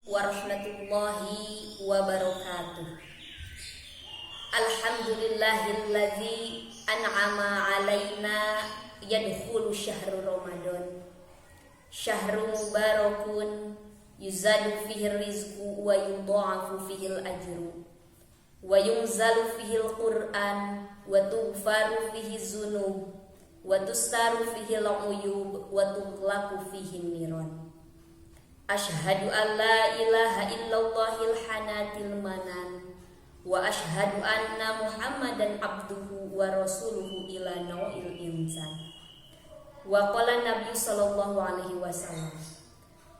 warahmatullahi wabarakatuh. Alhamdulillahilladzi an'ama alaina yadkhulu syahrul Ramadan. Syahrul mubarakun yuzadu fihi rizqu wa yudha'afu fihi al-ajru wa yunzalu fihi al-Qur'an wa tughfaru fihi dzunub wa tustaru fihi al-uyub wa tuqlaqu fihi niran. Asyhadu an la ilaha illallahil hanatil manan wa asyhadu anna Muhammadan abduhu wa rasuluhu ila nau'il insan. Wa qala Nabi sallallahu alaihi wasallam,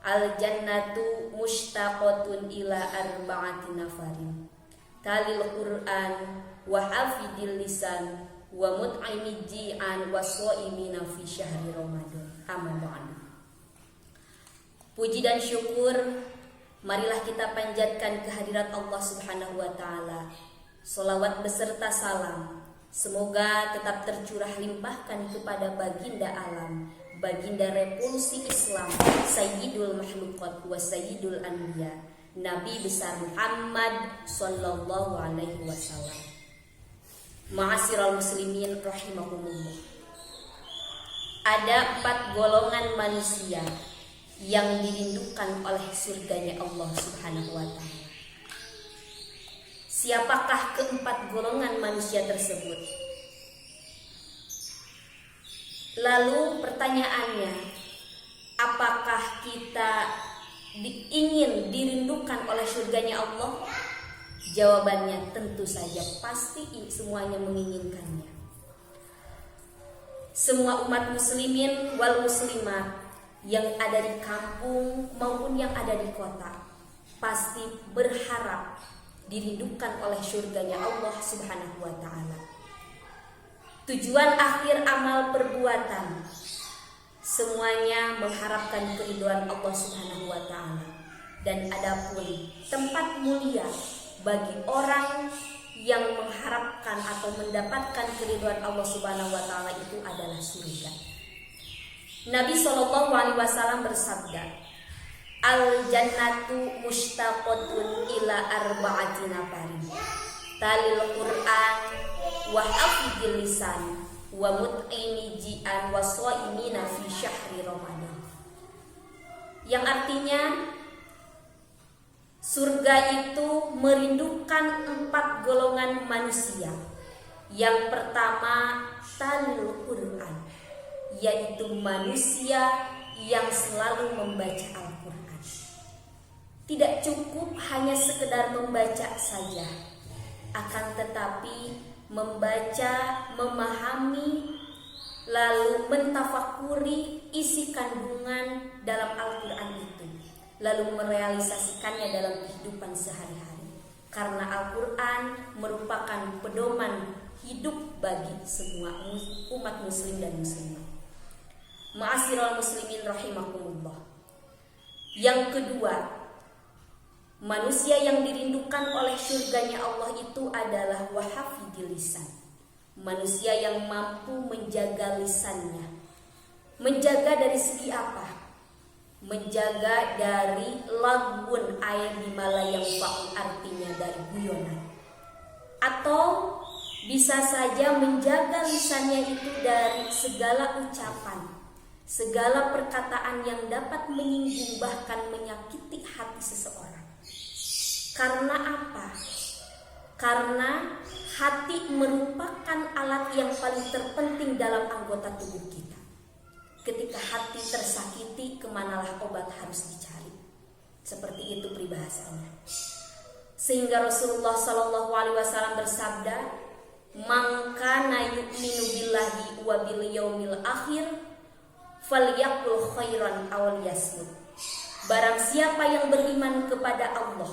al jannatu mushtaqatun ila arba'ati nafarin, talil Qur'an wa hafidil lisan wa mut'imid ji'an wa shaimina fi syahri Ramadan. Amma ba'du. Puji dan syukur marilah kita panjatkan kehadirat Allah Subhanahu wa taala. Shalawat beserta salam semoga tetap tercurah limpahkan kepada baginda alam, baginda revolusi Islam, Sayyidul Makhluqat wa Sayyidul Anbiya, Nabi besar Muhammad sallallahu alaihi wasallam. Ma'asyiral muslimin rahimakumullah. Ada 4 golongan manusia yang dirindukan oleh surganya Allah Subhanahu wa ta'ala. Siapakah keempat golongan manusia tersebut? Lalu pertanyaannya, apakah kita ingin dirindukan oleh surganya Allah? Jawabannya tentu saja pasti semuanya menginginkannya. Semua umat muslimin wal muslimat yang ada di kampung maupun yang ada di kota pasti berharap dirindukan oleh surganya Allah Subhanahu wa ta'ala. Tujuan akhir amal perbuatan semuanya mengharapkan keridhaan Allah Subhanahu wa ta'ala. Dan adapun tempat mulia bagi orang yang mengharapkan atau mendapatkan keridhaan Allah Subhanahu wa ta'ala itu adalah surga. Nabi sallallahu alaihi wasallam bersabda, al jannatu mushtaqatun ila arba'ati nafarin, talil Qur'an wa hafidil lisan wa mut'imi ji'an wa shaimina fi syahri Ramadan. Yang artinya surga itu merindukan 4 golongan manusia. Yang pertama talil Qur'an, yaitu manusia yang selalu membaca Al-Quran. Tidak cukup hanya sekedar membaca saja, akan tetapi membaca, memahami, lalu mentafakuri isi kandungan dalam Al-Quran itu, lalu merealisasikannya dalam kehidupan sehari-hari. Karena Al-Quran merupakan pedoman hidup bagi semua umat muslim dan muslimah. Ma'asyiral muslimin rahimakumullah. Yang kedua, manusia yang dirindukan oleh surganya Allah itu adalah wahafidil lisan. Manusia yang mampu menjaga lisannya. Menjaga dari segi apa? Menjaga dari lagun air di malayang fa'u, artinya dari guyonan. Atau bisa saja menjaga lisannya itu dari segala ucapan, segala perkataan yang dapat menyinggung bahkan menyakiti hati seseorang. Karena apa? Karena hati merupakan alat yang paling terpenting dalam anggota tubuh kita. Ketika hati tersakiti, kemanalah obat harus dicari. Seperti itu peribahasanya. Sehingga Rasulullah Shallallahu Alaihi Wasallam bersabda, "Man kana yu'minu billahi wa bil yaumil akhir falyaqul khairan aw liyasmut." Barang siapa yang beriman kepada Allah,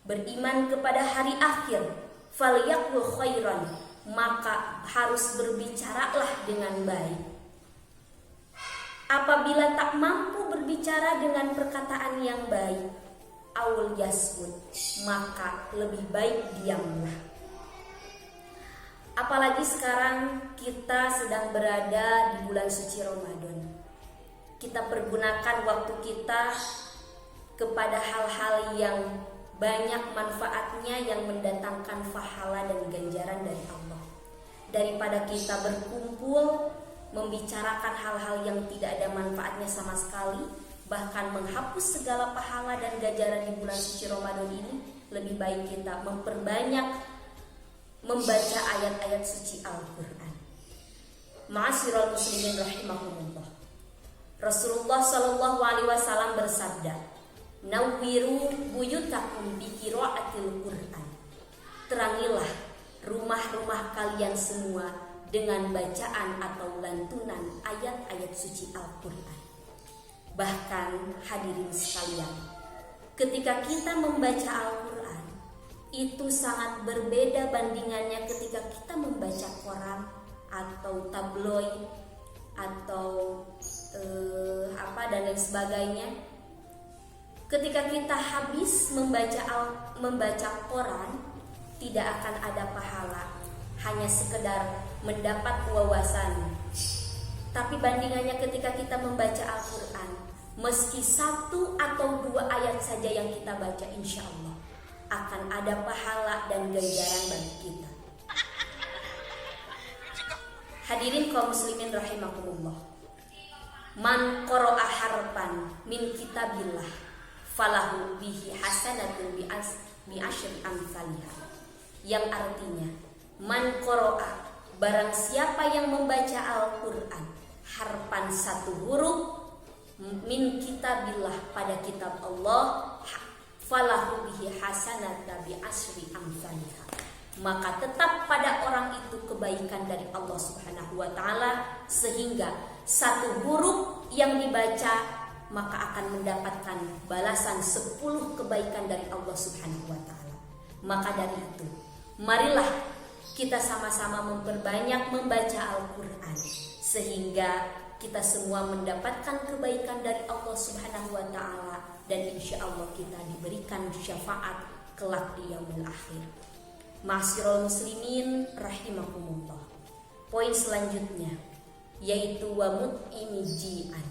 beriman kepada hari akhir, falyaqul khairan, maka harus berbicaralah dengan baik. Apabila tak mampu berbicara dengan perkataan yang baik, aw liyasmut, maka lebih baik diamlah. Apalagi sekarang kita sedang berada di bulan suci Ramadan. Kita pergunakan waktu kita kepada hal-hal yang banyak manfaatnya, yang mendatangkan pahala dan ganjaran dari Allah, daripada kita berkumpul membicarakan hal-hal yang tidak ada manfaatnya sama sekali, bahkan menghapus segala pahala dan ganjaran di bulan suci Ramadan ini. Lebih baik kita memperbanyak membaca ayat-ayat suci Al-Quran. Ma'asyiral muslimin rahimahumullah, Rasulullah Shallallahu Alaihi Wasallam bersabda, "Nawwiru buyutakum bi qiraatil Quran." Terangilah rumah-rumah kalian semua dengan bacaan atau lantunan ayat-ayat suci Al-Quran. Bahkan hadirin sekalian, ketika kita membaca Al-Quran, itu sangat berbeda bandingannya ketika kita membaca koran atau tabloid atau dan lain sebagainya. Ketika kita habis membaca koran, tidak akan ada pahala, hanya sekedar mendapat wawasan. Tapi bandingannya ketika kita membaca Al-Quran, meski 1 atau 2 ayat saja yang kita baca, insya Allah akan ada pahala dan ganjaran bagi kita. Hadirin kaum muslimin rahimakumullah, man qara'a harfan min kitabillah falahu bihi hasanatun bi asyri amsalha. Yang artinya, man qara'a, barang siapa yang membaca Al-Quran, harfan 1 huruf, min kitabillah, pada kitab Allah, falahu bihi hasanatan bi asyri amsalha, maka tetap pada orang itu kebaikan dari Allah Subhanahu wa taala, sehingga 1 huruf yang dibaca maka akan mendapatkan balasan 10 kebaikan dari Allah Subhanahu wa taala. Maka dari itu, marilah kita sama-sama memperbanyak membaca Al-Quran, sehingga kita semua mendapatkan kebaikan dari Allah Subhanahu wa taala, dan insya Allah kita diberikan syafaat kelak di yaumil akhir. Ma'asyiral muslimin rahimakumullah. Poin selanjutnya yaitu wamut imijian,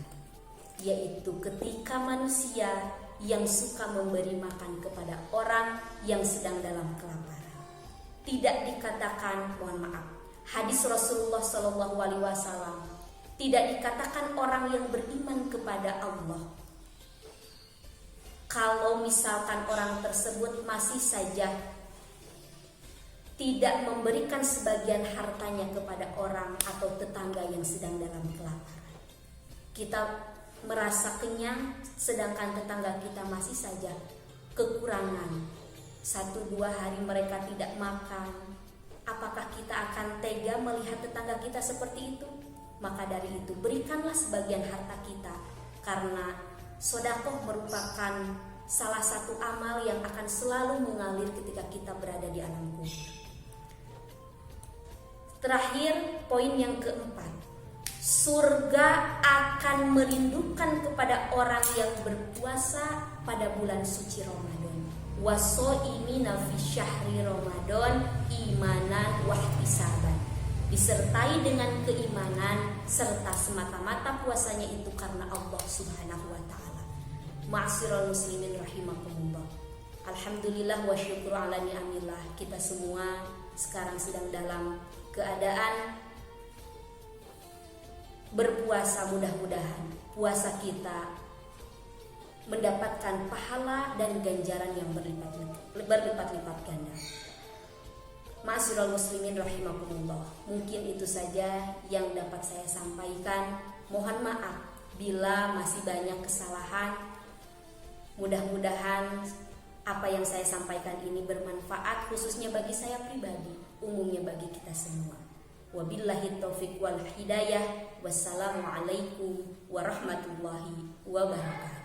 yaitu ketika manusia yang suka memberi makan kepada orang yang sedang dalam kelaparan. Tidak dikatakan, mohon maaf, hadis Rasulullah Shallallahu Alaihi Wasallam, tidak dikatakan orang yang beriman kepada Allah, kalau misalkan orang tersebut masih saja tidak memberikan sebagian hartanya kepada orang atau tetangga yang sedang dalam kelaparan. Kita merasa kenyang, sedangkan tetangga kita masih saja kekurangan. 1-2 hari mereka tidak makan. Apakah kita akan tega melihat tetangga kita seperti itu? Maka dari itu, berikanlah sebagian harta kita, karena sedekah merupakan salah satu amal yang akan selalu mengalir ketika kita berada di alam kubur. Terakhir, poin yang keempat, surga akan merindukan kepada orang yang berpuasa pada bulan suci Ramadan. Wasoimina fi syahri Ramadan imanan wahtisaban, disertai dengan keimanan serta semata-mata puasanya itu karena Allah Subhanahu wa taala. Ma'asyiral muslimin rahimakumullah. Alhamdulillah wa syukru ala ni'amillah. Kita semua sekarang sedang dalam keadaan berpuasa. Mudah-mudahan puasa kita mendapatkan pahala dan ganjaran yang berlipat-lipat ganda. Ma'asyiral muslimin rahimakumullah. Mungkin itu saja yang dapat saya sampaikan. Mohon maaf bila masih banyak kesalahan. Mudah-mudahan apa yang saya sampaikan ini bermanfaat, khususnya bagi saya pribadi, umumnya bagi kita semua. Wabillahi taufiq wal hidayah. Wassalamualaikum warahmatullahi wabarakatuh.